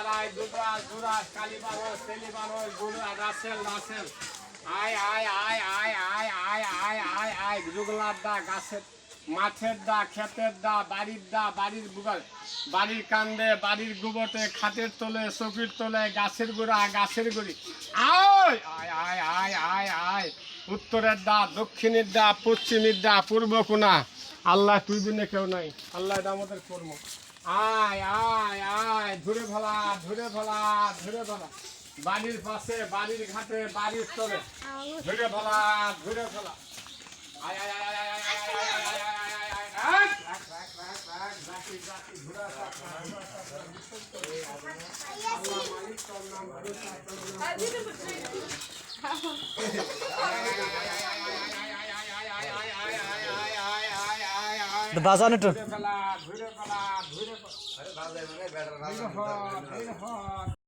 আড়াই দুরাস দুরাস কালীবানর সেলিবানর গুড়া রাসেল রাসেল আয় আয় আয় আয় আয় আয় আয় আয় আয় জুগলার দা গাছের মাঠের দা ক্ষেতের দা বাড়ির বুগাল বাড়ির কান্দে বাড়ির গোবরে খাটের তলে চকির তলে গাছের গোড়া গাছের গুড়ি আয় আয় আয় আয় আয় আয় উত্তরের দা দক্ষিণের দা পশ্চিমের দা পূর্ব কোনা আল্লাহ তুই বিনে কেউ নাই আল্লাহ এটা আমাদের কর্ম আয় আয় আয় ধরে ফেলা ধরে ফেলা ধরে ফেলা বাড়ির পাশে বাড়ির ঘাটে বাড়ির তলে ধরে ফেলা ধরে ফেলা আয় আয় আয় আয় আয় আয় আয় আয় বাজান একটু ধরে ফেলা ধরে ফেলা ধরে ফেলা